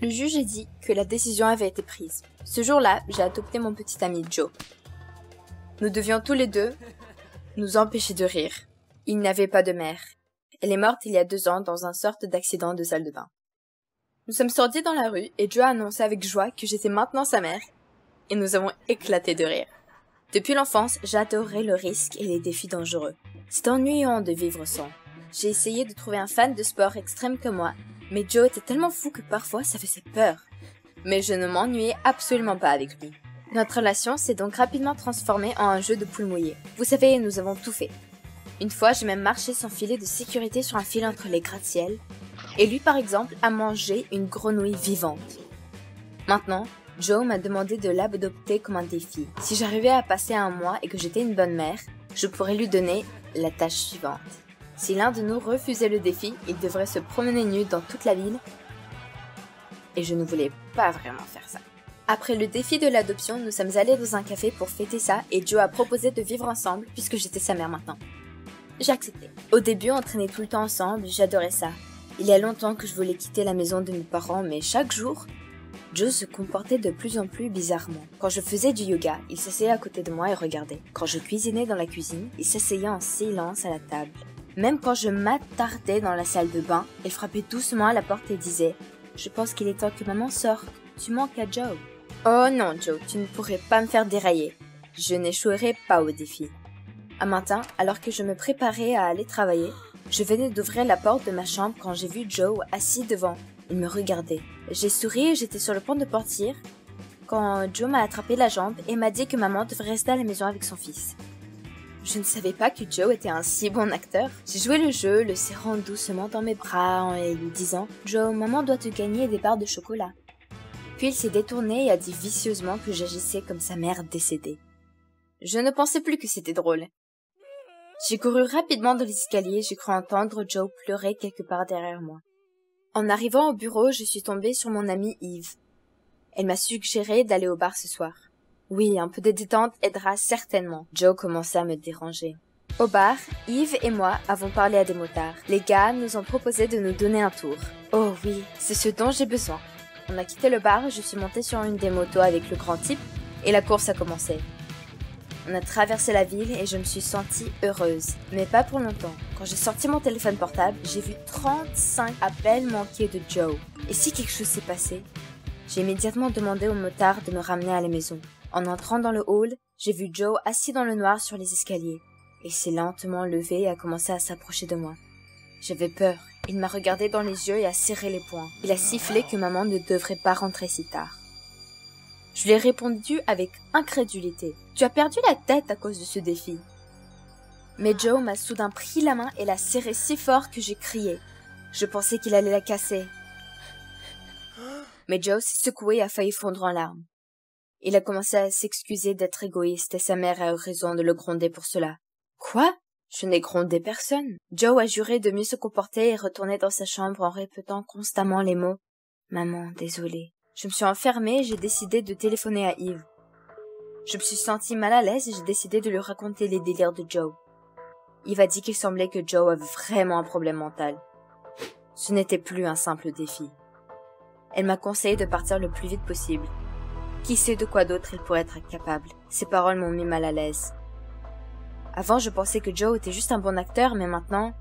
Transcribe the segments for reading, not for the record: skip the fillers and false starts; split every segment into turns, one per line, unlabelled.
Le juge a dit que la décision avait été prise. Ce jour-là, j'ai adopté mon petit ami Joe. Nous devions tous les deux nous empêcher de rire. Il n'avait pas de mère. Elle est morte il y a 2 ans dans une sorte d'accident de salle de bain. Nous sommes sortis dans la rue et Joe a annoncé avec joie que j'étais maintenant sa mère et nous avons éclaté de rire. Depuis l'enfance, j'adorais le risque et les défis dangereux. C'était ennuyant de vivre sans. J'ai essayé de trouver un fan de sport extrême comme moi, mais Joe était tellement fou que parfois ça faisait peur. Mais je ne m'ennuyais absolument pas avec lui. Notre relation s'est donc rapidement transformée en un jeu de poules mouillées. Vous savez, nous avons tout fait. Une fois, j'ai même marché sans filet de sécurité sur un fil entre les gratte-ciel, et lui par exemple a mangé une grenouille vivante. Maintenant, Joe m'a demandé de l'adopter comme un défi. Si j'arrivais à passer 1 mois et que j'étais une bonne mère, je pourrais lui donner la tâche suivante. Si l'un de nous refusait le défi, il devrait se promener nu dans toute la ville. Et je ne voulais pas vraiment faire ça. Après le défi de l'adoption, nous sommes allés dans un café pour fêter ça et Joe a proposé de vivre ensemble puisque j'étais sa mère maintenant. J'ai accepté. Au début, on traînait tout le temps ensemble, j'adorais ça. Il y a longtemps que je voulais quitter la maison de mes parents, mais chaque jour, Joe se comportait de plus en plus bizarrement. Quand je faisais du yoga, il s'asseyait à côté de moi et regardait. Quand je cuisinais dans la cuisine, il s'asseyait en silence à la table. Même quand je m'attardais dans la salle de bain, il frappait doucement à la porte et disait « Je pense qu'il est temps que maman sorte. Tu manques à Joe. » Oh non, Joe, tu ne pourrais pas me faire dérailler. Je n'échouerai pas au défi. Un matin, alors que je me préparais à aller travailler, je venais d'ouvrir la porte de ma chambre quand j'ai vu Joe assis devant. Il me regardait. J'ai souri et j'étais sur le point de partir quand Joe m'a attrapé la jambe et m'a dit que maman devrait rester à la maison avec son fils. Je ne savais pas que Joe était un si bon acteur. J'ai joué le jeu, le serrant doucement dans mes bras et lui disant « Joe, maman doit te gagner des barres de chocolat. » Puis il s'est détourné et a dit vicieusement que j'agissais comme sa mère décédée. Je ne pensais plus que c'était drôle. J'ai couru rapidement dans l'escalier et j'ai cru entendre Joe pleurer quelque part derrière moi. En arrivant au bureau, je suis tombée sur mon amie Eve. Elle m'a suggéré d'aller au bar ce soir. Oui, un peu de détente aidera certainement. Joe commençait à me déranger. Au bar, Eve et moi avons parlé à des motards. Les gars nous ont proposé de nous donner un tour. Oh oui, c'est ce dont j'ai besoin. On a quitté le bar, je suis montée sur une des motos avec le grand type et la course a commencé. On a traversé la ville et je me suis sentie heureuse. Mais pas pour longtemps. Quand j'ai sorti mon téléphone portable, j'ai vu 35 appels manqués de Joe. Et si quelque chose s'est passé? J'ai immédiatement demandé au motard de me ramener à la maison. En entrant dans le hall, j'ai vu Joe assis dans le noir sur les escaliers. Il s'est lentement levé et a commencé à s'approcher de moi. J'avais peur. Il m'a regardé dans les yeux et a serré les poings. Il a sifflé que maman ne devrait pas rentrer si tard. Je lui ai répondu avec incrédulité. « Tu as perdu la tête à cause de ce défi. » Mais Joe m'a soudain pris la main et l'a serrée si fort que j'ai crié. Je pensais qu'il allait la casser. Mais Joe s'est secoué et a failli fondre en larmes. Il a commencé à s'excuser d'être égoïste et sa mère a eu raison de le gronder pour cela. « Quoi ? Je n'ai grondé personne. » Joe a juré de mieux se comporter et retourné dans sa chambre en répétant constamment les mots « Maman, désolée. » Je me suis enfermée et j'ai décidé de téléphoner à Eve. Je me suis sentie mal à l'aise et j'ai décidé de lui raconter les délires de Joe. Eve a dit qu'il semblait que Joe avait vraiment un problème mental. Ce n'était plus un simple défi. Elle m'a conseillé de partir le plus vite possible. Qui sait de quoi d'autre il pourrait être capable. Ces paroles m'ont mis mal à l'aise. Avant, je pensais que Joe était juste un bon acteur, mais maintenant,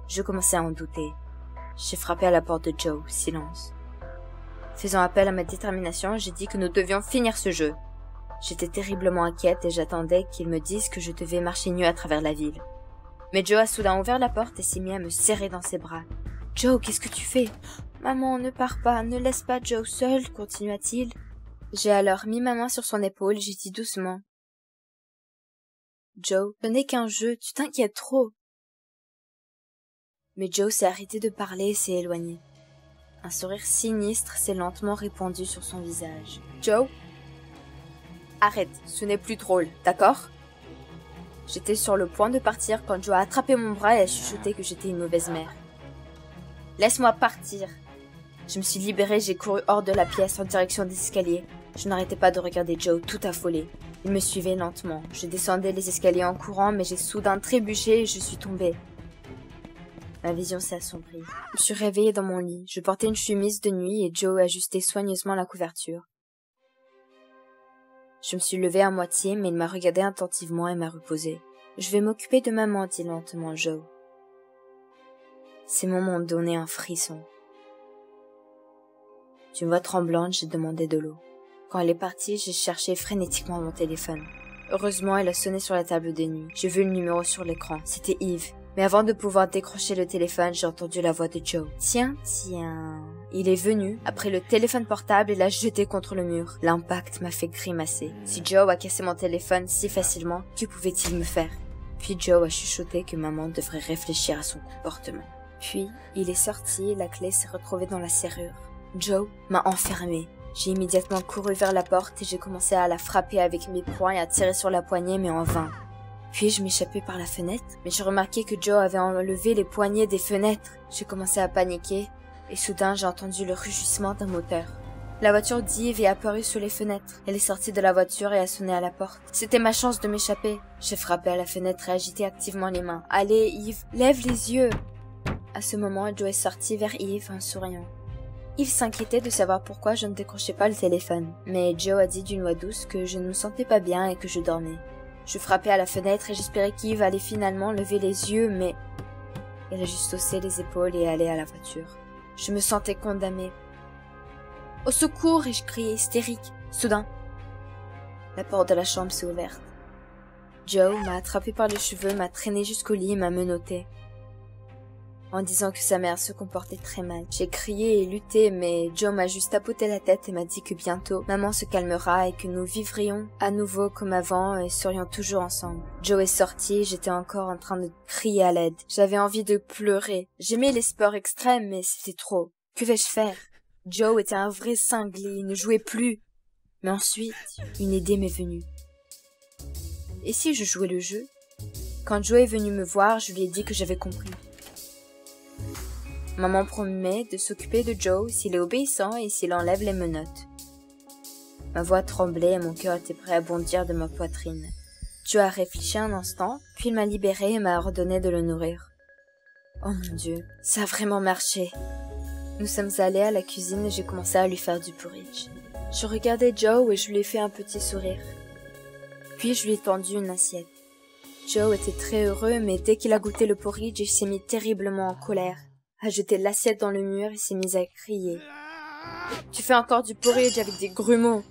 je commençais à en douter. J'ai frappé à la porte de Joe, silence. Faisant appel à ma détermination, j'ai dit que nous devions finir ce jeu. J'étais terriblement inquiète et j'attendais qu'il me dise que je devais marcher nu à travers la ville. Mais Joe a soudain ouvert la porte et s'est mis à me serrer dans ses bras. « Joe, qu'est-ce que tu fais ?»« Maman, ne pars pas, ne laisse pas Joe seul, continua-t-il. J'ai alors mis ma main sur son épaule et j'ai dit doucement. « Joe, ce n'est qu'un jeu, tu t'inquiètes trop. » Mais Joe s'est arrêté de parler et s'est éloigné. Un sourire sinistre s'est lentement répandu sur son visage. « Joe, arrête, ce n'est plus drôle, d'accord ?» J'étais sur le point de partir quand Joe a attrapé mon bras et a chuchoté que j'étais une mauvaise mère. « Laisse-moi partir !» Je me suis libérée, j'ai couru hors de la pièce en direction des escaliers. Je n'arrêtais pas de regarder Joe, tout affolé. Il me suivait lentement. Je descendais les escaliers en courant, mais j'ai soudain trébuché et je suis tombée. Ma vision s'est assombrie. Je me suis réveillée dans mon lit. Je portais une chemise de nuit et Joe ajustait soigneusement la couverture. Je me suis levée à moitié, mais il m'a regardé attentivement et m'a reposée. « Je vais m'occuper de maman, dit lentement Joe. » Ces mots m'ont donné un frisson. D'une voix tremblante, j'ai demandé de l'eau. Quand elle est partie, j'ai cherché frénétiquement mon téléphone. Heureusement, elle a sonné sur la table de nuit. J'ai vu le numéro sur l'écran. C'était Yves. Mais avant de pouvoir décrocher le téléphone, j'ai entendu la voix de Joe. « Tiens. » Il est venu, a pris le téléphone portable et l'a jeté contre le mur. L'impact m'a fait grimacer. Si Joe a cassé mon téléphone si facilement, que pouvait-il me faire? Puis Joe a chuchoté que maman devrait réfléchir à son comportement. Puis, il est sorti et la clé s'est retrouvée dans la serrure. Joe m'a enfermée. J'ai immédiatement couru vers la porte et j'ai commencé à la frapper avec mes poings et à tirer sur la poignée, mais en vain. Puis je m'échappais par la fenêtre, mais j'ai remarqué que Joe avait enlevé les poignées des fenêtres. J'ai commencé à paniquer, et soudain j'ai entendu le rugissement d'un moteur. La voiture d'Yves est apparue sous les fenêtres. Elle est sortie de la voiture et a sonné à la porte. C'était ma chance de m'échapper. J'ai frappé à la fenêtre et agité activement les mains. « Allez, Yves, lève les yeux !» À ce moment, Joe est sorti vers Yves en souriant. Yves s'inquiétait de savoir pourquoi je ne décrochais pas le téléphone, mais Joe a dit d'une voix douce que je ne me sentais pas bien et que je dormais. Je frappais à la fenêtre et j'espérais qu'Yves allait finalement lever les yeux, mais... Elle a juste haussé les épaules et allé à la voiture. Je me sentais condamnée. « Au secours !» et je criais hystérique. Soudain, la porte de la chambre s'est ouverte. Joe m'a attrapé par les cheveux, m'a traîné jusqu'au lit et m'a menotté. En disant que sa mère se comportait très mal. J'ai crié et lutté, mais Joe m'a juste tapoté la tête et m'a dit que bientôt, maman se calmera et que nous vivrions à nouveau comme avant et serions toujours ensemble. Joe est sorti et j'étais encore en train de crier à l'aide. J'avais envie de pleurer. J'aimais les sports extrêmes, mais c'était trop. Que vais-je faire? Joe était un vrai cinglé, il ne jouait plus. Mais ensuite, une idée m'est venue. Et si je jouais le jeu? Quand Joe est venu me voir, je lui ai dit que j'avais compris. Maman promet de s'occuper de Joe s'il est obéissant et s'il enlève les menottes. Ma voix tremblait et mon cœur était prêt à bondir de ma poitrine. Joe a réfléchi un instant, puis il m'a libéré et m'a ordonné de le nourrir. Oh mon Dieu, ça a vraiment marché. Nous sommes allés à la cuisine et j'ai commencé à lui faire du porridge. Je regardais Joe et je lui ai fait un petit sourire. Puis je lui ai tendu une assiette. Joe était très heureux, mais dès qu'il a goûté le porridge, il s'est mis terriblement en colère. A jeté l'assiette dans le mur et s'est mis à crier. « Tu fais encore du porridge avec des grumeaux !»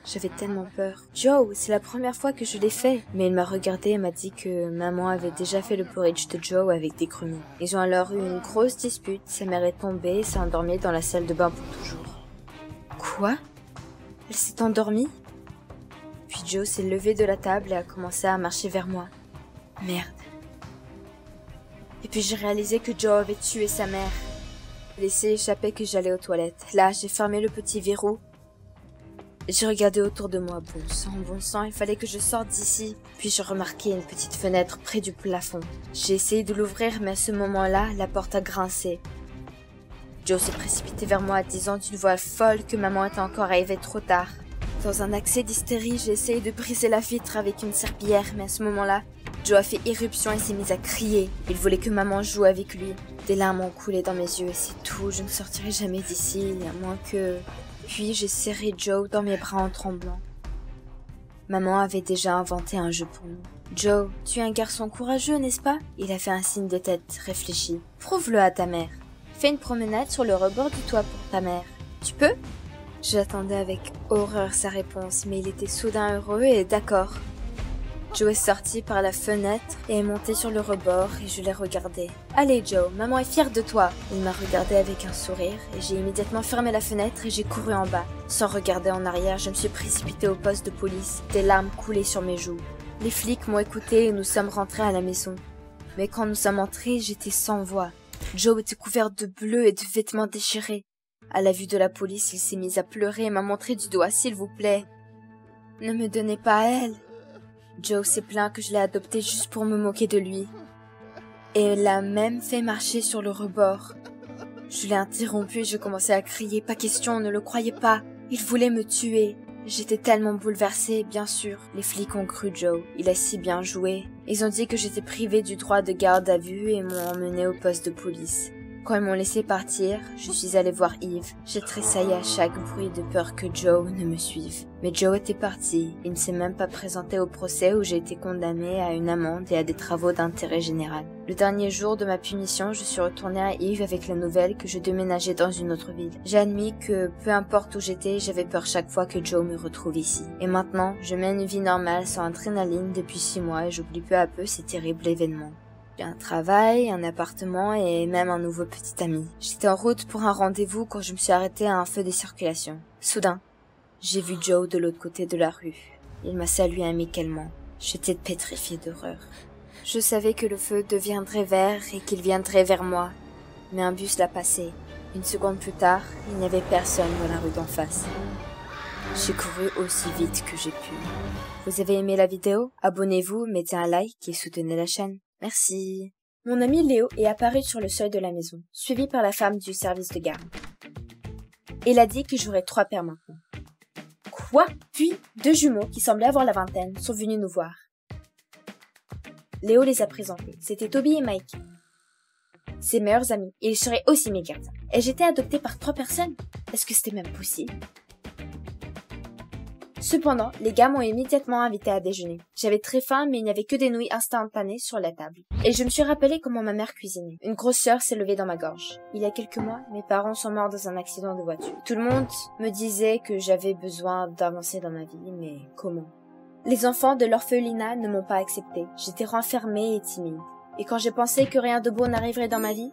J'avais tellement peur. « Joe, c'est la première fois que je l'ai fait !» Mais il m'a regardé et m'a dit que maman avait déjà fait le porridge de Joe avec des grumeaux. Ils ont alors eu une grosse dispute, sa mère est tombée et s'est endormie dans la salle de bain pour toujours. Quoi? Elle s'est endormie? Puis Joe s'est levé de la table et a commencé à marcher vers moi. Merde. Et puis j'ai réalisé que Joe avait tué sa mère. J'ai laissé échapper que j'allais aux toilettes. Là, j'ai fermé le petit verrou. J'ai regardé autour de moi. Bon sang, il fallait que je sorte d'ici. Puis j'ai remarqué une petite fenêtre près du plafond. J'ai essayé de l'ouvrir, mais à ce moment-là, la porte a grincé. Joe s'est précipité vers moi, disant d'une voix folle que maman était encore arrivée trop tard. Dans un accès d'hystérie, j'ai essayé de briser la vitre avec une serpillière, mais à ce moment-là, Joe a fait irruption et s'est mis à crier. Il voulait que maman joue avec lui. Des larmes ont coulé dans mes yeux et c'est tout. Je ne sortirai jamais d'ici, à moins que... Puis j'ai serré Joe dans mes bras en tremblant. Maman avait déjà inventé un jeu pour nous. « Joe, tu es un garçon courageux, n'est-ce pas ?» Il a fait un signe de tête, réfléchi. « Prouve-le à ta mère. Fais une promenade sur le rebord du toit pour ta mère. Tu peux ?» J'attendais avec horreur sa réponse, mais il était soudain heureux et d'accord. Joe est sorti par la fenêtre et est monté sur le rebord et je l'ai regardé. « Allez Joe, maman est fière de toi !» Il m'a regardé avec un sourire et j'ai immédiatement fermé la fenêtre et j'ai couru en bas. Sans regarder en arrière, je me suis précipitée au poste de police. Des larmes coulaient sur mes joues. Les flics m'ont écouté et nous sommes rentrés à la maison. Mais quand nous sommes entrés, j'étais sans voix. Joe était couvert de bleu et de vêtements déchirés. À la vue de la police, il s'est mis à pleurer et m'a montré du doigt. « S'il vous plaît, ne me donnez pas à elle !» Joe s'est plaint que je l'ai adopté juste pour me moquer de lui. Et elle l'a même fait marcher sur le rebord. Je l'ai interrompu et je commençais à crier « Pas question, ne le croyez pas, il voulait me tuer !» J'étais tellement bouleversée, bien sûr. Les flics ont cru Joe. Il a si bien joué. Ils ont dit que j'étais privée du droit de garde à vue et m'ont emmenée au poste de police. Quand ils m'ont laissé partir, je suis allée voir Yves. J'ai tressailli à chaque bruit de peur que Joe ne me suive. Mais Joe était parti. Il ne s'est même pas présenté au procès où j'ai été condamnée à une amende et à des travaux d'intérêt général. Le dernier jour de ma punition, je suis retournée à Yves avec la nouvelle que je déménageais dans une autre ville. J'ai admis que, peu importe où j'étais, j'avais peur chaque fois que Joe me retrouve ici. Et maintenant, je mène une vie normale sans adrénaline depuis 6 mois et j'oublie peu à peu ces terribles événements. J'ai un travail, un appartement et même un nouveau petit ami. J'étais en route pour un rendez-vous quand je me suis arrêtée à un feu de circulation. Soudain, j'ai vu Joe de l'autre côté de la rue. Il m'a salué amicalement. J'étais pétrifiée d'horreur. Je savais que le feu deviendrait vert et qu'il viendrait vers moi. Mais un bus l'a passé. Une seconde plus tard, il n'y avait personne dans la rue d'en face. J'ai couru aussi vite que j'ai pu. Vous avez aimé la vidéo? Abonnez-vous, mettez un like et soutenez la chaîne. Merci. Mon ami Léo est apparu sur le seuil de la maison, suivi par la femme du service de garde. Il a dit que j'aurais 3 pères maintenant. Quoi? Puis, 2 jumeaux qui semblaient avoir la vingtaine sont venus nous voir. Léo les a présentés. C'était Toby et Mike. Ses meilleurs amis. Et ils seraient aussi mes gardiens. Et j'étais adoptée par 3 personnes. Est-ce que c'était même possible? Cependant, les gars m'ont immédiatement invité à déjeuner. J'avais très faim, mais il n'y avait que des nouilles instantanées sur la table. Et je me suis rappelé comment ma mère cuisinait. Une grosseur s'est levée dans ma gorge. Il y a quelques mois, mes parents sont morts dans un accident de voiture. Tout le monde me disait que j'avais besoin d'avancer dans ma vie, mais comment? Les enfants de l'orphelinat ne m'ont pas accepté. J'étais renfermée et timide. Et quand j'ai pensé que rien de beau n'arriverait dans ma vie,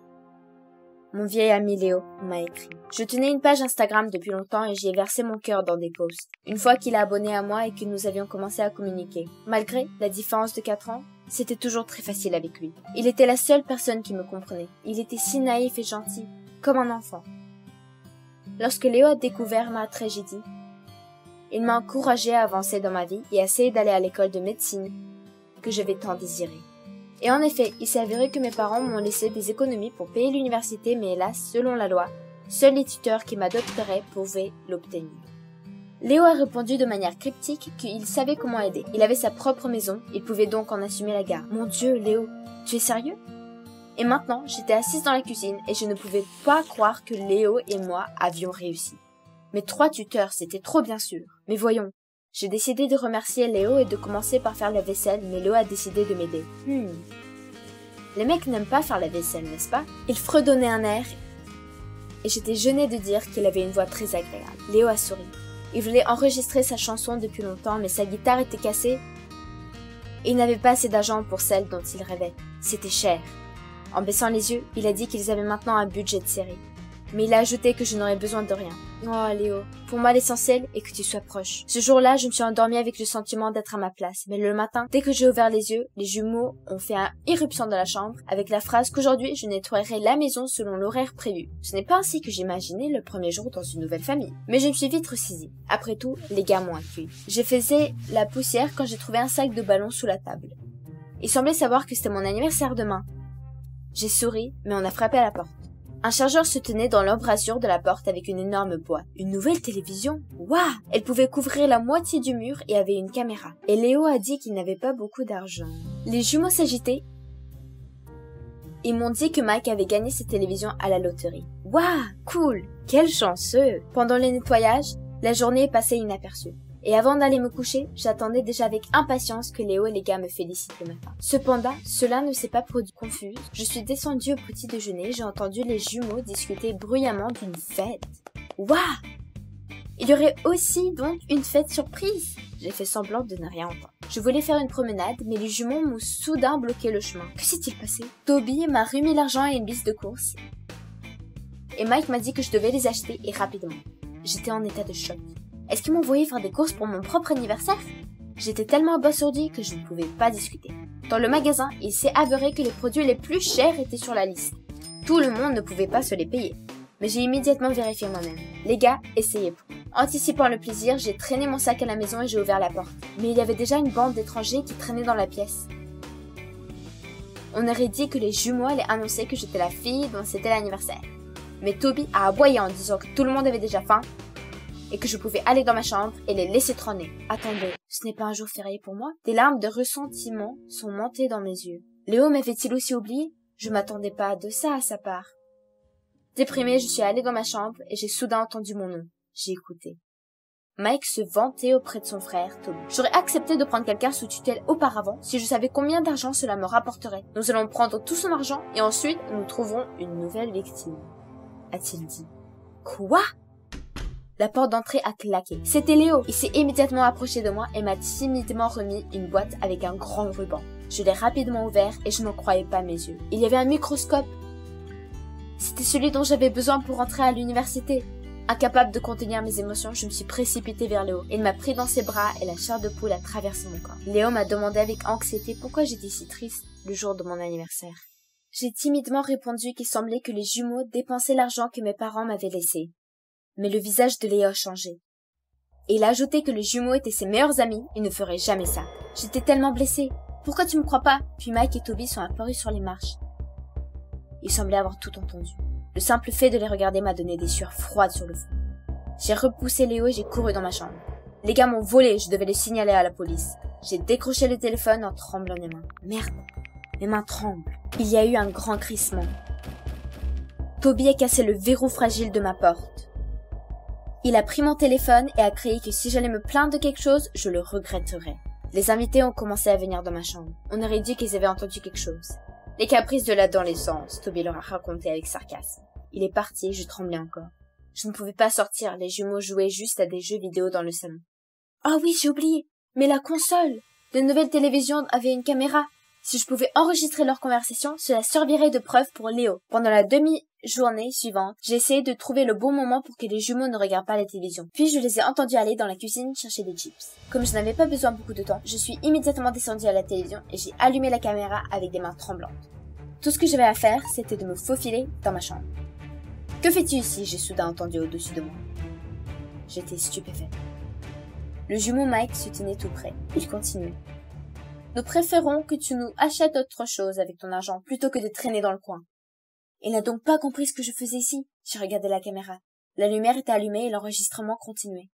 mon vieil ami Léo m'a écrit. Je tenais une page Instagram depuis longtemps et j'y ai versé mon cœur dans des posts. Une fois qu'il a abonné à moi et que nous avions commencé à communiquer. Malgré la différence de 4 ans, c'était toujours très facile avec lui. Il était la seule personne qui me comprenait. Il était si naïf et gentil, comme un enfant. Lorsque Léo a découvert ma tragédie, il m'a encouragé à avancer dans ma vie et à essayer d'aller à l'école de médecine que j'avais tant désiré. Et en effet, il s'est avéré que mes parents m'ont laissé des économies pour payer l'université, mais hélas, selon la loi, seuls les tuteurs qui m'adopteraient pouvaient l'obtenir. Léo a répondu de manière cryptique qu'il savait comment aider. Il avait sa propre maison, il pouvait donc en assumer la garde. Mon Dieu, Léo, tu es sérieux? Et maintenant, j'étais assise dans la cuisine et je ne pouvais pas croire que Léo et moi avions réussi. Mes 3 tuteurs, c'était trop bien sûr. Mais voyons. J'ai décidé de remercier Léo et de commencer par faire la vaisselle, mais Léo a décidé de m'aider. Les mecs n'aiment pas faire la vaisselle, n'est-ce pas? Il fredonnait un air et j'étais gênée de dire qu'il avait une voix très agréable. Léo a souri. Il voulait enregistrer sa chanson depuis longtemps, mais sa guitare était cassée et il n'avait pas assez d'argent pour celle dont il rêvait. C'était cher. En baissant les yeux, il a dit qu'ils avaient maintenant un budget de série. Mais il a ajouté que je n'aurais besoin de rien. Oh, Léo, pour moi l'essentiel est que tu sois proche. Ce jour-là, je me suis endormie avec le sentiment d'être à ma place. Mais le matin, dès que j'ai ouvert les yeux, les jumeaux ont fait une irruption dans la chambre avec la phrase qu'aujourd'hui je nettoierai la maison selon l'horaire prévu. Ce n'est pas ainsi que j'imaginais le premier jour dans une nouvelle famille. Mais je me suis vite ressaisie. Après tout, les gars m'ont accueilli. J'ai faisais la poussière quand j'ai trouvé un sac de ballons sous la table. Il semblait savoir que c'était mon anniversaire demain. J'ai souri, mais on a frappé à la porte. Un chargeur se tenait dans l'embrasure de la porte avec une énorme boîte. Une nouvelle télévision? Waouh! Elle pouvait couvrir la moitié du mur et avait une caméra. Et Léo a dit qu'il n'avait pas beaucoup d'argent. Les jumeaux s'agitaient. Ils m'ont dit que Mike avait gagné cette télévision à la loterie. Waouh! Cool! Quel chanceux! Pendant le nettoyage, la journée est passée inaperçue. Et avant d'aller me coucher, j'attendais déjà avec impatience que Léo et les gars me félicitent le matin. Cependant, cela ne s'est pas produit. Confuse, je suis descendue au petit déjeuner, j'ai entendu les jumeaux discuter bruyamment d'une fête. Waouh! Il y aurait aussi donc une fête surprise! J'ai fait semblant de ne rien entendre. Je voulais faire une promenade, mais les jumeaux m'ont soudain bloqué le chemin. Que s'est-il passé? Toby m'a remis l'argent et une liste de courses. Et Mike m'a dit que je devais les acheter et rapidement. J'étais en état de choc. Est-ce qu'ils m'envoyaient faire des courses pour mon propre anniversaire? J'étais tellement abasourdie que je ne pouvais pas discuter. Dans le magasin, il s'est avéré que les produits les plus chers étaient sur la liste. Tout le monde ne pouvait pas se les payer. Mais j'ai immédiatement vérifié moi-même. Les gars, essayez pour. Anticipant le plaisir, j'ai traîné mon sac à la maison et j'ai ouvert la porte. Mais il y avait déjà une bande d'étrangers qui traînait dans la pièce. On aurait dit que les jumeaux allaient annoncer que j'étais la fille dont c'était l'anniversaire. Mais Toby a aboyé en disant que tout le monde avait déjà faim et que je pouvais aller dans ma chambre et les laisser trôner. Attendez, ce n'est pas un jour férié pour moi? Des larmes de ressentiment sont montées dans mes yeux. Léo m'avait-il aussi oublié? Je m'attendais pas de ça à sa part. Déprimée, je suis allée dans ma chambre et j'ai soudain entendu mon nom. J'ai écouté. Mike se vantait auprès de son frère, Toby. J'aurais accepté de prendre quelqu'un sous tutelle auparavant si je savais combien d'argent cela me rapporterait. Nous allons prendre tout son argent et ensuite nous trouverons une nouvelle victime, a-t-il dit. Quoi? La porte d'entrée a claqué. C'était Léo. Il s'est immédiatement approché de moi et m'a timidement remis une boîte avec un grand ruban. Je l'ai rapidement ouvert et je n'en croyais pas mes yeux. Il y avait un microscope. C'était celui dont j'avais besoin pour entrer à l'université. Incapable de contenir mes émotions, je me suis précipitée vers Léo. Il m'a pris dans ses bras et la chair de poule a traversé mon corps. Léo m'a demandé avec anxiété pourquoi j'étais si triste le jour de mon anniversaire. J'ai timidement répondu qu'il semblait que les jumeaux dépensaient l'argent que mes parents m'avaient laissé. Mais le visage de Léo a changé. Et il a ajouté que les jumeaux étaient ses meilleurs amis et ne feraient jamais ça. J'étais tellement blessée. Pourquoi tu me crois pas? Puis Mike et Toby sont apparus sur les marches. Ils semblaient avoir tout entendu. Le simple fait de les regarder m'a donné des sueurs froides sur le front. J'ai repoussé Léo et j'ai couru dans ma chambre. Les gars m'ont volé, je devais le signaler à la police. J'ai décroché le téléphone en tremblant les mains. Merde, mes mains tremblent. Il y a eu un grand crissement. Toby a cassé le verrou fragile de ma porte. Il a pris mon téléphone et a crié que si j'allais me plaindre de quelque chose, je le regretterais. Les invités ont commencé à venir dans ma chambre. On aurait dit qu'ils avaient entendu quelque chose. Les caprices de l'adolescence, Toby leur a raconté avec sarcasme. Il est parti, je tremblais encore. Je ne pouvais pas sortir, les jumeaux jouaient juste à des jeux vidéo dans le salon. Ah oui, j'ai oublié, mais la console! De nouvelles télévisions avaient une caméra. Si je pouvais enregistrer leur conversation, cela servirait de preuve pour Léo. Pendant la demi-journée suivante, j'ai essayé de trouver le bon moment pour que les jumeaux ne regardent pas la télévision. Puis je les ai entendus aller dans la cuisine chercher des chips. Comme je n'avais pas besoin beaucoup de temps, je suis immédiatement descendue à la télévision et j'ai allumé la caméra avec des mains tremblantes. Tout ce que j'avais à faire, c'était de me faufiler dans ma chambre. « Que fais-tu ici ?» j'ai soudain entendu au-dessus de moi. J'étais stupéfaite. Le jumeau Mike se tenait tout près. Il continuait. « Nous préférons que tu nous achètes autre chose avec ton argent plutôt que de traîner dans le coin. » Il n'a donc pas compris ce que je faisais ici. J'ai regardé la caméra. La lumière était allumée et l'enregistrement continuait.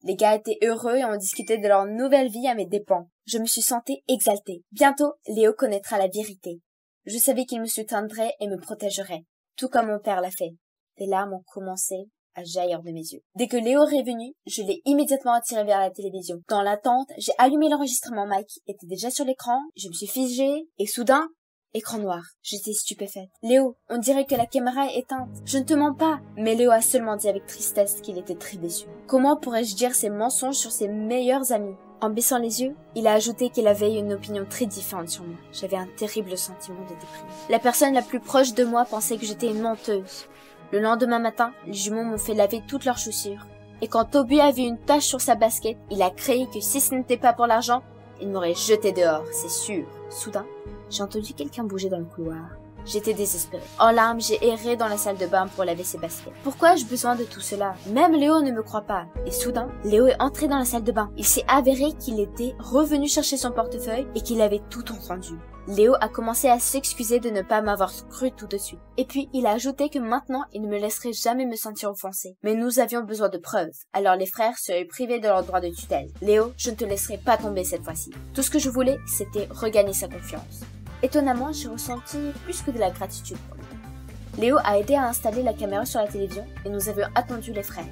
Les gars étaient heureux et on discutait de leur nouvelle vie à mes dépens. Je me suis sentie exaltée. Bientôt, Léo connaîtra la vérité. Je savais qu'il me soutiendrait et me protégerait, tout comme mon père l'a fait. Des larmes ont commencé à jaillir de mes yeux. Dès que Léo est revenu, je l'ai immédiatement attiré vers la télévision. Dans l'attente, j'ai allumé l'enregistrement. Mike était déjà sur l'écran, je me suis figée, et soudain, écran noir. J'étais stupéfaite. Léo, on dirait que la caméra est éteinte. Je ne te mens pas. Mais Léo a seulement dit avec tristesse qu'il était très déçu. Comment pourrais-je dire ces mensonges sur ses meilleurs amis? En baissant les yeux, il a ajouté qu'il avait une opinion très différente sur moi. J'avais un terrible sentiment de déprime. La personne la plus proche de moi pensait que j'étais une menteuse. Le lendemain matin, les jumeaux m'ont fait laver toutes leurs chaussures. Et quand Toby a vu une tache sur sa basket, il a crié que si ce n'était pas pour l'argent, il m'aurait jeté dehors, c'est sûr. Soudain, j'ai entendu quelqu'un bouger dans le couloir. J'étais désespérée. En larmes, j'ai erré dans la salle de bain pour laver ses baskets. Pourquoi ai-je besoin de tout cela? Même Léo ne me croit pas. Et soudain, Léo est entré dans la salle de bain. Il s'est avéré qu'il était revenu chercher son portefeuille et qu'il avait tout entendu. Léo a commencé à s'excuser de ne pas m'avoir cru tout de suite. Et puis, il a ajouté que maintenant, il ne me laisserait jamais me sentir offensé. Mais nous avions besoin de preuves. Alors les frères seraient privés de leur droit de tutelle. Léo, je ne te laisserai pas tomber cette fois-ci. Tout ce que je voulais, c'était regagner sa confiance. Étonnamment, j'ai ressenti plus que de la gratitude pour lui. Léo a aidé à installer la caméra sur la télévision et nous avions attendu les frères.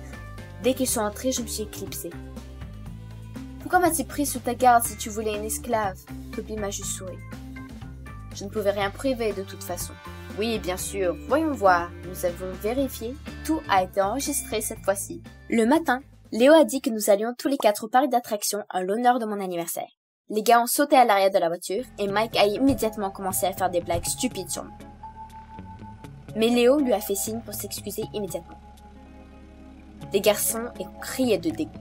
Dès qu'ils sont entrés, je me suis éclipsée. « Pourquoi m'as-tu pris sous ta garde si tu voulais une esclave ?» Toby m'a juste souri. Je ne pouvais rien prouver de toute façon. Oui, bien sûr, voyons voir. Nous avons vérifié. Tout a été enregistré cette fois-ci. Le matin, Léo a dit que nous allions tous les 4 au parc d'attractions en l'honneur de mon anniversaire. Les gars ont sauté à l'arrière de la voiture et Mike a immédiatement commencé à faire des blagues stupides sur moi. Mais Léo lui a fait signe pour s'excuser immédiatement. Les garçons criaient de dégoût.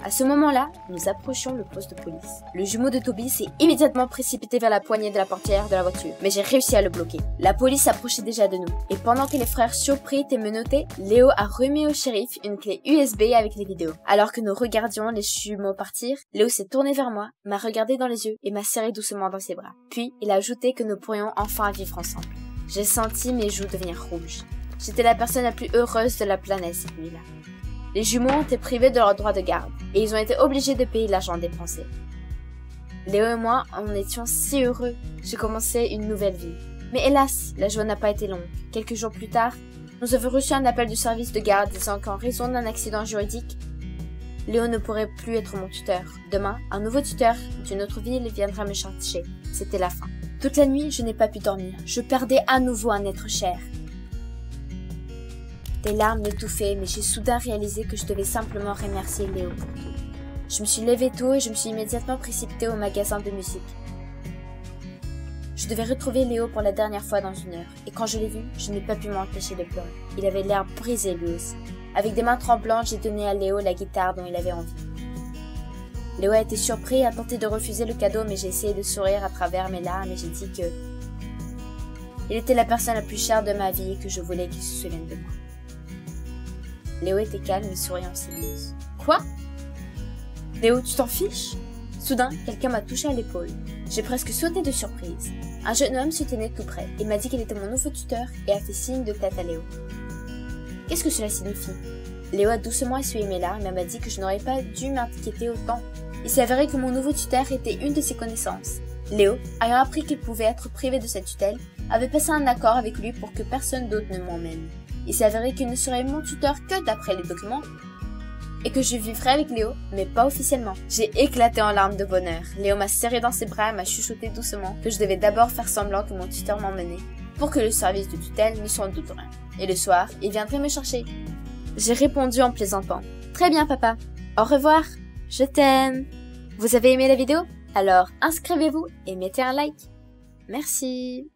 À ce moment-là, nous approchions le poste de police. Le jumeau de Toby s'est immédiatement précipité vers la poignée de la portière de la voiture, mais j'ai réussi à le bloquer. La police s'approchait déjà de nous, et pendant que les frères surpris et menottés, Léo a remis au shérif une clé USB avec les vidéos. Alors que nous regardions les jumeaux partir, Léo s'est tourné vers moi, m'a regardé dans les yeux et m'a serré doucement dans ses bras. Puis, il a ajouté que nous pourrions enfin vivre ensemble. J'ai senti mes joues devenir rouges. J'étais la personne la plus heureuse de la planète cette nuit-là. Les jumeaux ont été privés de leur droit de garde, et ils ont été obligés de payer l'argent dépensé. Léo et moi en étions si heureux. J'ai commencé une nouvelle vie. Mais hélas, la joie n'a pas été longue. Quelques jours plus tard, nous avons reçu un appel du service de garde disant qu'en raison d'un accident juridique, Léo ne pourrait plus être mon tuteur. Demain, un nouveau tuteur d'une autre ville viendra me chercher. C'était la fin. Toute la nuit, je n'ai pas pu dormir. Je perdais à nouveau un être cher. Des larmes m'étouffaient, mais j'ai soudain réalisé que je devais simplement remercier Léo pour tout. Je me suis levée tôt et je me suis immédiatement précipitée au magasin de musique. Je devais retrouver Léo pour la dernière fois dans 1 heure, et quand je l'ai vu, je n'ai pas pu m'empêcher de pleurer. Il avait l'air brisé lui aussi. Avec des mains tremblantes, j'ai donné à Léo la guitare dont il avait envie. Léo a été surpris et a tenté de refuser le cadeau, mais j'ai essayé de sourire à travers mes larmes et j'ai dit que il était la personne la plus chère de ma vie et que je voulais qu'il se souvienne de moi. Léo était calme et souriant en silence. Quoi? Léo, tu t'en fiches? Soudain, quelqu'un m'a touché à l'épaule. J'ai presque sauté de surprise. Un jeune homme se tenait tout près et m'a dit qu'il était mon nouveau tuteur et a fait signe de tête à Léo. Qu'est-ce que cela signifie? Léo a doucement essuyé mes larmes et m'a dit que je n'aurais pas dû m'inquiéter autant. Il s'est avéré que mon nouveau tuteur était une de ses connaissances. Léo, ayant appris qu'il pouvait être privé de sa tutelle, avait passé un accord avec lui pour que personne d'autre ne m'emmène. Il s'est avéré qu'il ne serait mon tuteur que d'après les documents et que je vivrais avec Léo, mais pas officiellement. J'ai éclaté en larmes de bonheur. Léo m'a serré dans ses bras et m'a chuchoté doucement que je devais d'abord faire semblant que mon tuteur m'emmenait pour que le service de tutelle ne s'en doute rien. Et le soir, il viendrait me chercher. J'ai répondu en plaisantant. Très bien, papa. Au revoir. Je t'aime. Vous avez aimé la vidéo? Alors inscrivez-vous et mettez un like. Merci.